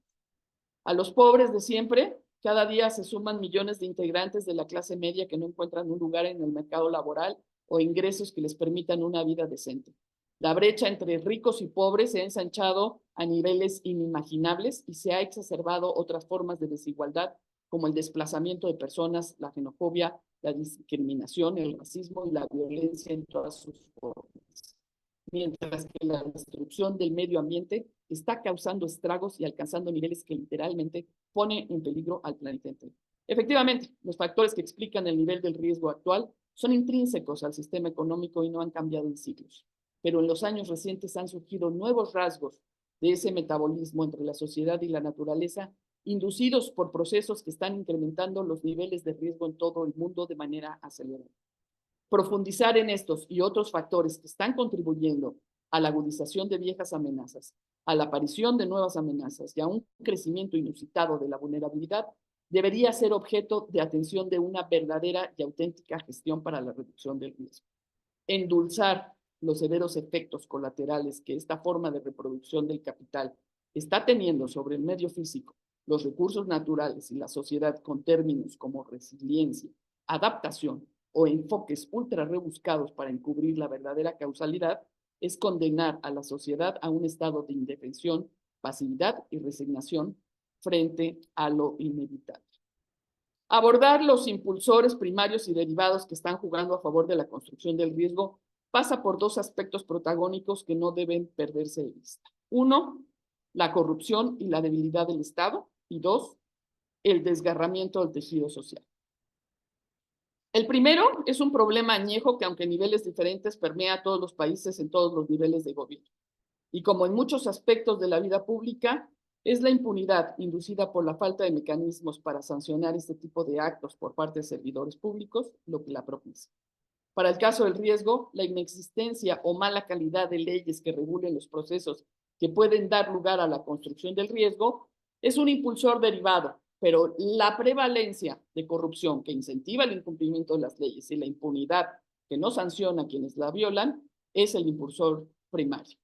A los pobres de siempre, cada día se suman millones de integrantes de la clase media que no encuentran un lugar en el mercado laboral o ingresos que les permitan una vida decente. La brecha entre ricos y pobres se ha ensanchado a niveles inimaginables y se ha exacerbado otras formas de desigualdad, como el desplazamiento de personas, la xenofobia, la discriminación, el racismo y la violencia en todas sus formas. Mientras que la destrucción del medio ambiente está causando estragos y alcanzando niveles que literalmente ponen en peligro al planeta entero. Efectivamente, los factores que explican el nivel del riesgo actual son intrínsecos al sistema económico y no han cambiado en siglos. Pero en los años recientes han surgido nuevos rasgos de ese metabolismo entre la sociedad y la naturaleza, inducidos por procesos que están incrementando los niveles de riesgo en todo el mundo de manera acelerada. Profundizar en estos y otros factores que están contribuyendo a la agudización de viejas amenazas, a la aparición de nuevas amenazas y a un crecimiento inusitado de la vulnerabilidad, debería ser objeto de atención de una verdadera y auténtica gestión para la reducción del riesgo. Endulzar los severos efectos colaterales que esta forma de reproducción del capital está teniendo sobre el medio físico, los recursos naturales y la sociedad con términos como resiliencia, adaptación o enfoques ultra rebuscados para encubrir la verdadera causalidad, es condenar a la sociedad a un estado de indefensión, pasividad y resignación frente a lo inevitable. Abordar los impulsores primarios y derivados que están jugando a favor de la construcción del riesgo pasa por dos aspectos protagónicos que no deben perderse de vista. Uno, la corrupción y la debilidad del Estado, y dos, el desgarramiento del tejido social. El primero es un problema añejo que, aunque en niveles diferentes, permea a todos los países en todos los niveles de gobierno. Y como en muchos aspectos de la vida pública, es la impunidad inducida por la falta de mecanismos para sancionar este tipo de actos por parte de servidores públicos lo que la propicia. Para el caso del riesgo, la inexistencia o mala calidad de leyes que regulen los procesos que pueden dar lugar a la construcción del riesgo es un impulsor derivado, pero la prevalencia de corrupción que incentiva el incumplimiento de las leyes y la impunidad que no sanciona a quienes la violan es el impulsor primario.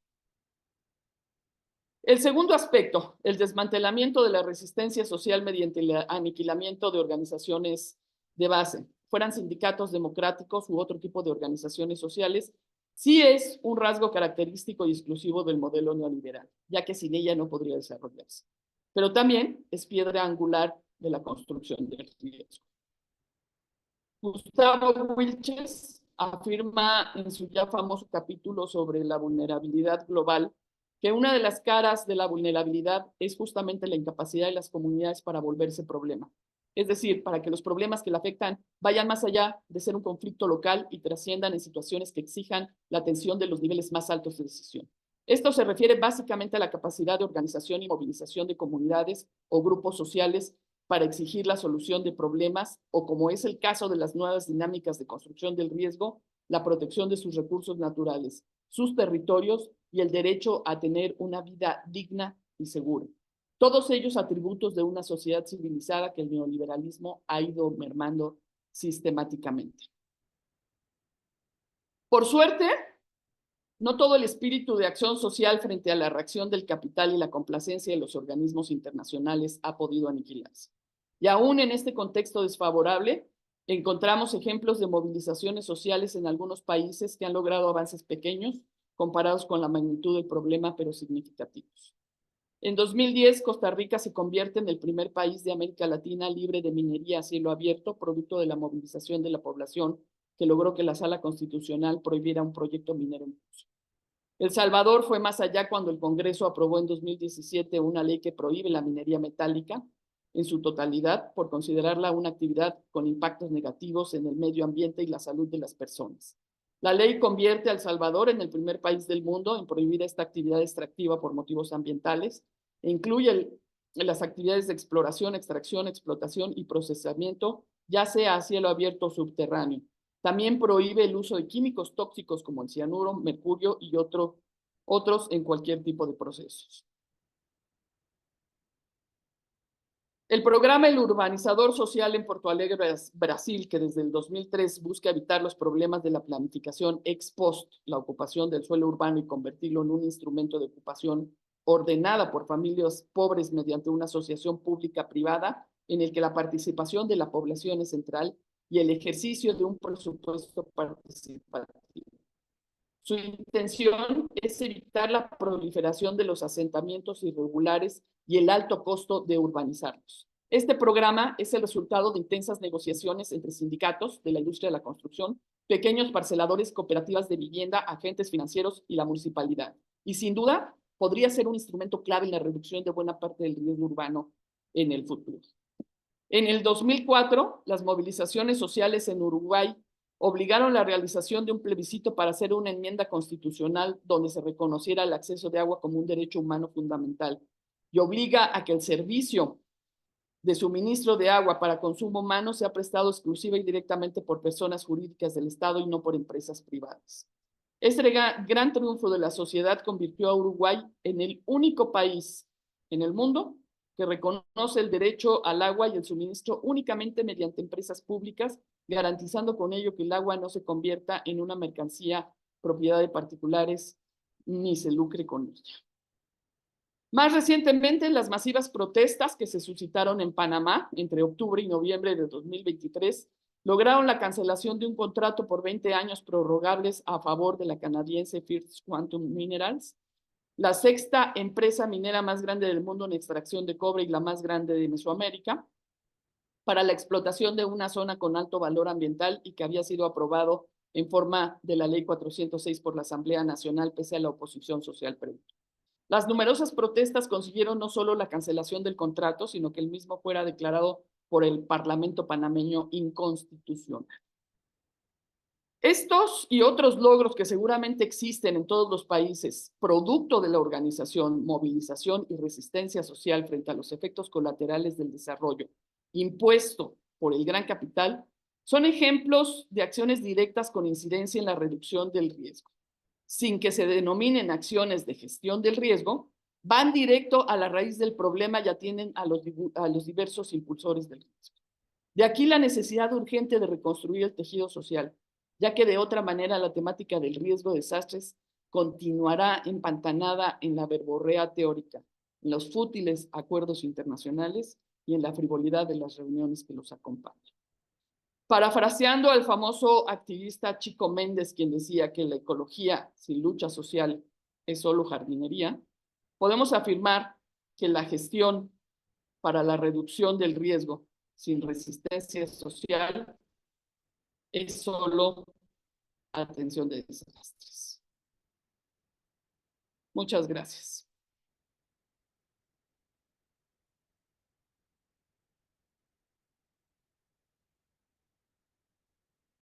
El segundo aspecto, el desmantelamiento de la resistencia social mediante el aniquilamiento de organizaciones de base, fueran sindicatos democráticos u otro tipo de organizaciones sociales, sí es un rasgo característico y exclusivo del modelo neoliberal, ya que sin ella no podría desarrollarse. Pero también es piedra angular de la construcción del riesgo. Gustavo Wilches afirma en su ya famoso capítulo sobre la vulnerabilidad global que una de las caras de la vulnerabilidad es justamente la incapacidad de las comunidades para volverse problema. Es decir, para que los problemas que la afectan vayan más allá de ser un conflicto local y trasciendan en situaciones que exijan la atención de los niveles más altos de decisión. Esto se refiere básicamente a la capacidad de organización y movilización de comunidades o grupos sociales para exigir la solución de problemas o, como es el caso de las nuevas dinámicas de construcción del riesgo, la protección de sus recursos naturales, sus territorios y el derecho a tener una vida digna y segura. Todos ellos atributos de una sociedad civilizada que el neoliberalismo ha ido mermando sistemáticamente. Por suerte, no todo el espíritu de acción social frente a la reacción del capital y la complacencia de los organismos internacionales ha podido aniquilarse. Y aún en este contexto desfavorable, encontramos ejemplos de movilizaciones sociales en algunos países que han logrado avances pequeños comparados con la magnitud del problema, pero significativos. En 2010, Costa Rica se convierte en el primer país de América Latina libre de minería a cielo abierto, producto de la movilización de la población que logró que la Sala Constitucional prohibiera un proyecto minero en curso. El Salvador fue más allá cuando el Congreso aprobó en 2017 una ley que prohíbe la minería metálica en su totalidad por considerarla una actividad con impactos negativos en el medio ambiente y la salud de las personas. La ley convierte a El Salvador en el primer país del mundo en prohibir esta actividad extractiva por motivos ambientales e incluye las actividades de exploración, extracción, explotación y procesamiento, ya sea a cielo abierto o subterráneo. También prohíbe el uso de químicos tóxicos como el cianuro, mercurio y otros en cualquier tipo de procesos. El programa El Urbanizador Social en Porto Alegre, Brasil, que desde el 2003 busca evitar los problemas de la planificación ex post, la ocupación del suelo urbano y convertirlo en un instrumento de ocupación ordenada por familias pobres mediante una asociación pública-privada en el que la participación de la población es central y el ejercicio de un presupuesto participativo. Su intención es evitar la proliferación de los asentamientos irregulares y el alto costo de urbanizarlos. Este programa es el resultado de intensas negociaciones entre sindicatos de la industria de la construcción, pequeños parceladores, cooperativas de vivienda, agentes financieros y la municipalidad. Y sin duda, podría ser un instrumento clave en la reducción de buena parte del riesgo urbano en el futuro. En el 2004, las movilizaciones sociales en Uruguay obligaron la realización de un plebiscito para hacer una enmienda constitucional donde se reconociera el acceso de agua como un derecho humano fundamental y obliga a que el servicio de suministro de agua para consumo humano sea prestado exclusiva y directamente por personas jurídicas del Estado y no por empresas privadas. Este gran triunfo de la sociedad convirtió a Uruguay en el único país en el mundo que reconoce el derecho al agua y el suministro únicamente mediante empresas públicas, garantizando con ello que el agua no se convierta en una mercancía propiedad de particulares ni se lucre con ella. Más recientemente, las masivas protestas que se suscitaron en Panamá entre octubre y noviembre de 2023 lograron la cancelación de un contrato por 20 años prorrogables a favor de la canadiense First Quantum Minerals, la sexta empresa minera más grande del mundo en extracción de cobre y la más grande de Mesoamérica, para la explotación de una zona con alto valor ambiental y que había sido aprobado en forma de la Ley 406 por la Asamblea Nacional pese a la oposición social previa. Las numerosas protestas consiguieron no solo la cancelación del contrato, sino que el mismo fuera declarado por el Parlamento panameño inconstitucional. Estos y otros logros que seguramente existen en todos los países, producto de la organización, movilización y resistencia social frente a los efectos colaterales del desarrollo impuesto por el gran capital, son ejemplos de acciones directas con incidencia en la reducción del riesgo. Sin que se denominen acciones de gestión del riesgo, van directo a la raíz del problema y atienden a los diversos impulsores del riesgo. De aquí la necesidad urgente de reconstruir el tejido social, ya que de otra manera la temática del riesgo de desastres continuará empantanada en la verborrea teórica, en los fútiles acuerdos internacionales y en la frivolidad de las reuniones que los acompañan. Parafraseando al famoso activista Chico Méndez, quien decía que la ecología sin lucha social es solo jardinería, podemos afirmar que la gestión para la reducción del riesgo sin resistencia social es solo atención de desastres. Muchas gracias.